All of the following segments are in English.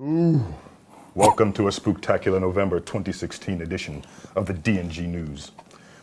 Ooh. Welcome to a spooktacular November 2016 edition of the DNG News.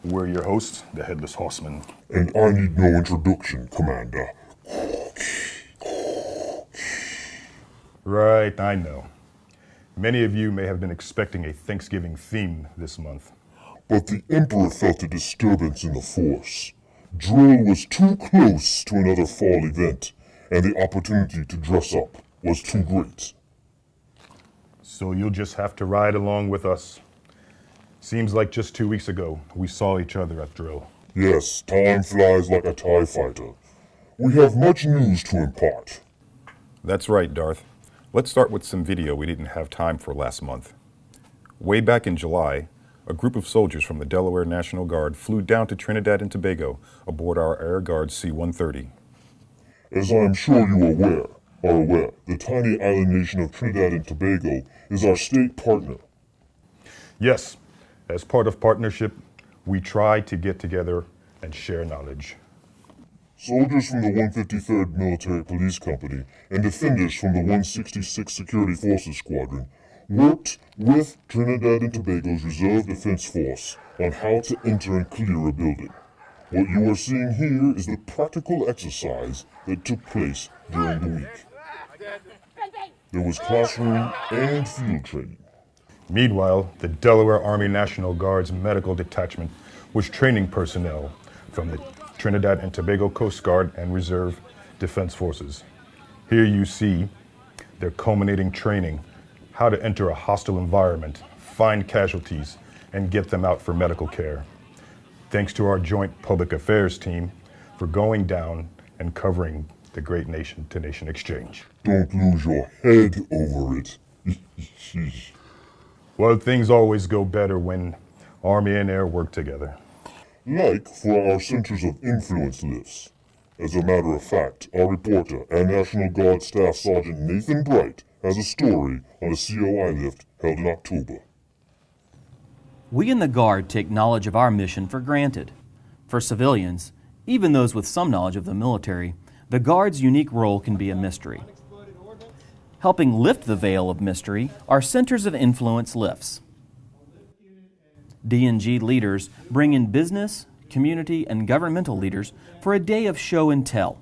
We're your hosts, the Headless Horseman. And I need no introduction, Commander. Right, I know. Many of you may have been expecting a Thanksgiving theme this month. But the Emperor felt a disturbance in the Force. Drill was too close to another fall event, and the opportunity to dress up was too great. So you'll just have to ride along with us. Seems like just 2 weeks ago, we saw each other at drill. Yes, time flies like a TIE fighter. We have much news to impart. That's right, Darth. Let's start with some video we didn't have time for last month. Way back in July, a group of soldiers from the Delaware National Guard flew down to Trinidad and Tobago aboard our Air Guard C-130. As I am sure you are aware, the tiny island nation of Trinidad and Tobago is our state partner. Yes, as part of partnership, we try to get together and share knowledge. Soldiers from the 153rd Military Police Company and defenders from the 166th Security Forces Squadron worked with Trinidad and Tobago's Reserve Defense Force on how to enter and clear a building. What you are seeing here is the practical exercise that took place during the week. There was classroom and field training. Meanwhile, the Delaware Army National Guard's medical detachment was training personnel from the Trinidad and Tobago Coast Guard and Reserve Defense Forces. Here you see their culminating training, how to enter a hostile environment, find casualties, and get them out for medical care. Thanks to our joint public affairs team for going down and covering the great nation-to-nation exchange. Don't lose your head over it. Well, things always go better when Army and Air work together. Like for our Centers of Influence lifts. As a matter of fact, our reporter and National Guard Staff Sergeant Nathan Bright has a story on a COI lift held in October. We in the Guard take knowledge of our mission for granted. For civilians, even those with some knowledge of the military, the Guard's unique role can be a mystery. Helping lift the veil of mystery are Centers of Influence lifts. DNG leaders bring in business, community, and governmental leaders for a day of show and tell.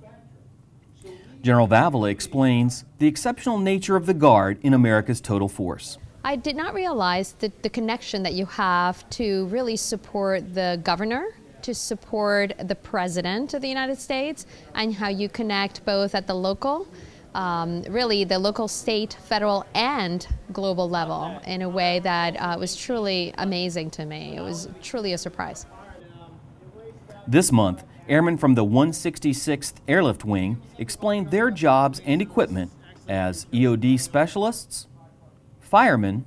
General Vavala explains the exceptional nature of the Guard in America's total force. I did not realize that the connection that you have to really support the governor, to support the President of the United States, and how you connect both at the local, really the local, state, federal, and global level in a way that was truly amazing to me. It was truly a surprise. This month, airmen from the 166th Airlift Wing explained their jobs and equipment as EOD specialists, firemen,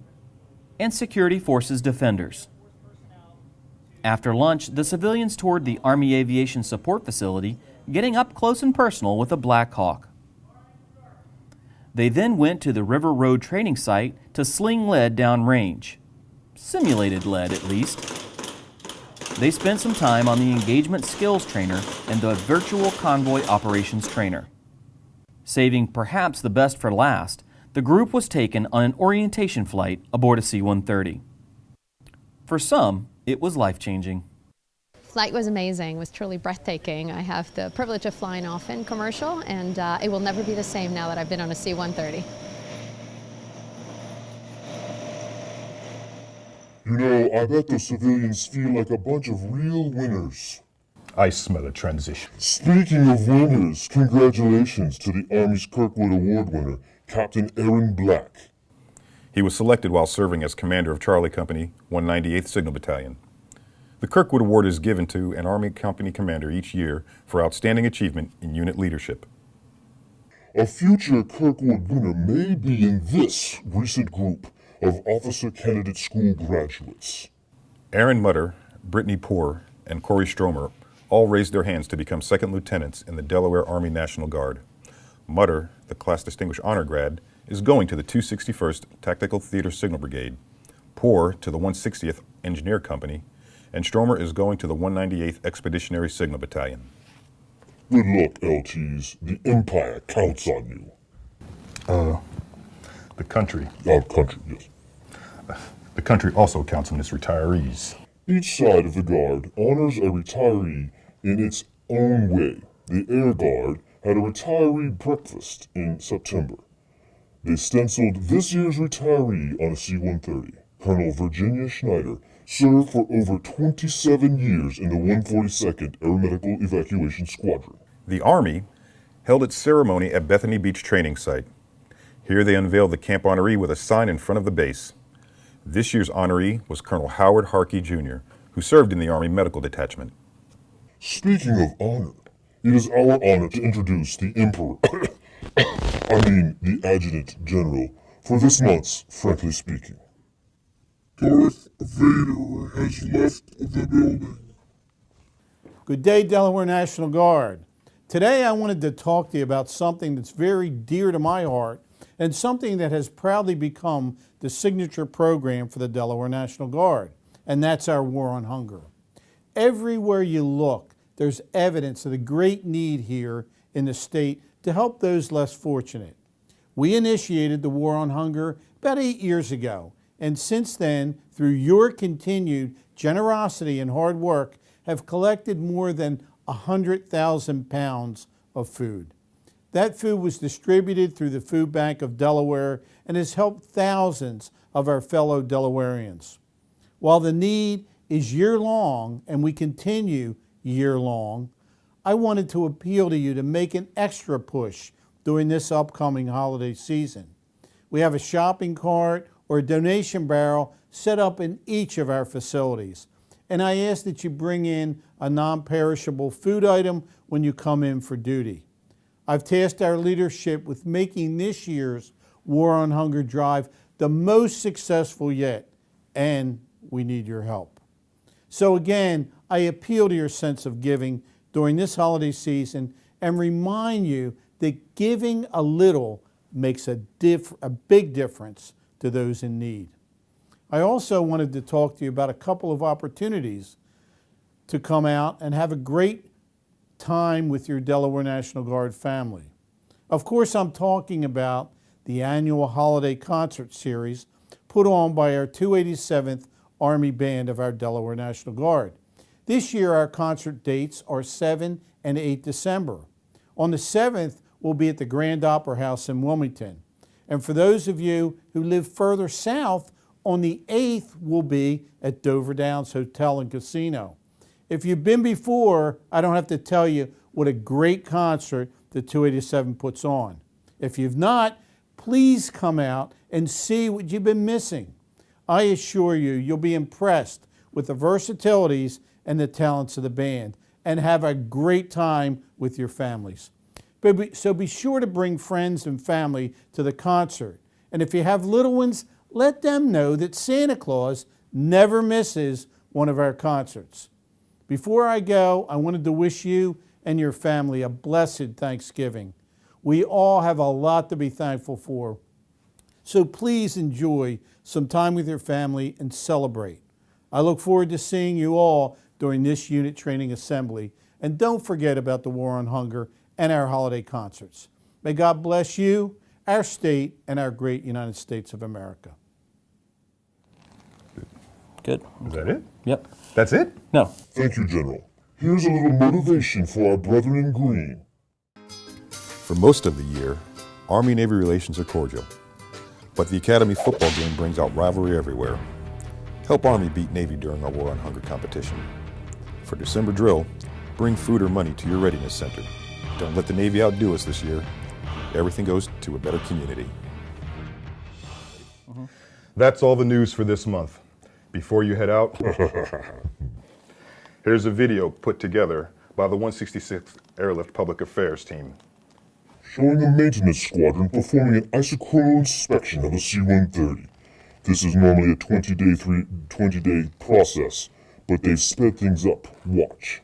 and security forces defenders. After lunch, the civilians toured the Army Aviation Support Facility, getting up close and personal with a Black Hawk. They then went to the River Road training site to sling lead downrange. Simulated lead, at least. They spent some time on the engagement skills trainer and the virtual convoy operations trainer. Saving perhaps the best for last, the group was taken on an orientation flight aboard a C-130. For some, it was life-changing. Flight was amazing, was truly breathtaking. I have the privilege of flying often commercial, and it will never be the same now that I've been on a C-130. You know, I bet the civilians feel like a bunch of real winners. I smell a transition. Speaking of winners, congratulations to the Army's Kirkwood Award winner, Captain Aaron Black. He was selected while serving as commander of Charlie Company, 198th Signal Battalion. The Kirkwood Award is given to an Army company commander each year for outstanding achievement in unit leadership. A future Kirkwood winner may be in this recent group of Officer Candidate School graduates. Aaron Mutter, Brittany Poore, and Corey Stromer all raised their hands to become second lieutenants in the Delaware Army National Guard. Mutter, the Class Distinguished Honor Grad, is going to the 261st Tactical Theater Signal Brigade, Poore to the 160th Engineer Company, and Stromer is going to the 198th Expeditionary Signal Battalion. Good luck, LTs. The Empire counts on you. The country. Country, yes. The country also counts them as retirees. Each side of the Guard honors a retiree in its own way. The Air Guard had a retiree breakfast in September. They stenciled this year's retiree on a C-130. Colonel Virginia Schneider served for over 27 years in the 142nd Aeromedical Evacuation Squadron. The Army held its ceremony at Bethany Beach Training Site. Here they unveiled the camp honoree with a sign in front of the base. This year's honoree was Colonel Howard Harkey Jr., who served in the Army Medical Detachment. Speaking of honor, it is our honor to introduce the Emperor, the Adjutant General, for this month's Frankly Speaking. Darth Vader has left the building. Good day, Delaware National Guard. Today I wanted to talk to you about something that's very dear to my heart and something that has proudly become the signature program for the Delaware National Guard, and that's our War on Hunger. Everywhere you look, there's evidence of the great need here in the state to help those less fortunate. We initiated the War on Hunger about 8 years ago, and since then, through your continued generosity and hard work, have collected more than 100,000 pounds of food. That food was distributed through the Food Bank of Delaware and has helped thousands of our fellow Delawareans. While the need is year-long and we continue year-long, I wanted to appeal to you to make an extra push during this upcoming holiday season. We have a shopping cart or a donation barrel set up in each of our facilities. And I ask that you bring in a non-perishable food item when you come in for duty. I've tasked our leadership with making this year's War on Hunger drive the most successful yet, and we need your help. So again, I appeal to your sense of giving during this holiday season and remind you that giving a little makes a big difference to those in need. I also wanted to talk to you about a couple of opportunities to come out and have a great time with your Delaware National Guard family. Of course, I'm talking about the annual holiday concert series put on by our 287th Army Band of our Delaware National Guard. This year, our concert dates are 7 and 8 December. On the 7th, we'll be at the Grand Opera House in Wilmington. And for those of you who live further south, on the 8th, we'll be at Dover Downs Hotel and Casino. If you've been before, I don't have to tell you what a great concert the 287 puts on. If you've not, please come out and see what you've been missing. I assure you, you'll be impressed with the versatilities and the talents of the band and have a great time with your families. So be sure to bring friends and family to the concert. And if you have little ones, let them know that Santa Claus never misses one of our concerts. Before I go, I wanted to wish you and your family a blessed Thanksgiving. We all have a lot to be thankful for. So please enjoy some time with your family and celebrate. I look forward to seeing you all during this unit training assembly. And don't forget about the War on Hunger and our holiday concerts. May God bless you, our state, and our great United States of America. Good. Is that it? Yep. That's it? No. Thank you, General. Here's a little motivation for our brethren in green. For most of the year, Army-Navy relations are cordial. But the Academy football game brings out rivalry everywhere. Help Army beat Navy during our War on Hunger competition. For December drill, bring food or money to your readiness center. Don't let the Navy outdo us this year. Everything goes to a better community. That's all the news for this month. Before you head out, here's a video put together by the 166th Airlift Public Affairs team. Showing a maintenance squadron performing an isochronal inspection of a C-130. This is normally a 20-day process, but they've sped things up. Watch.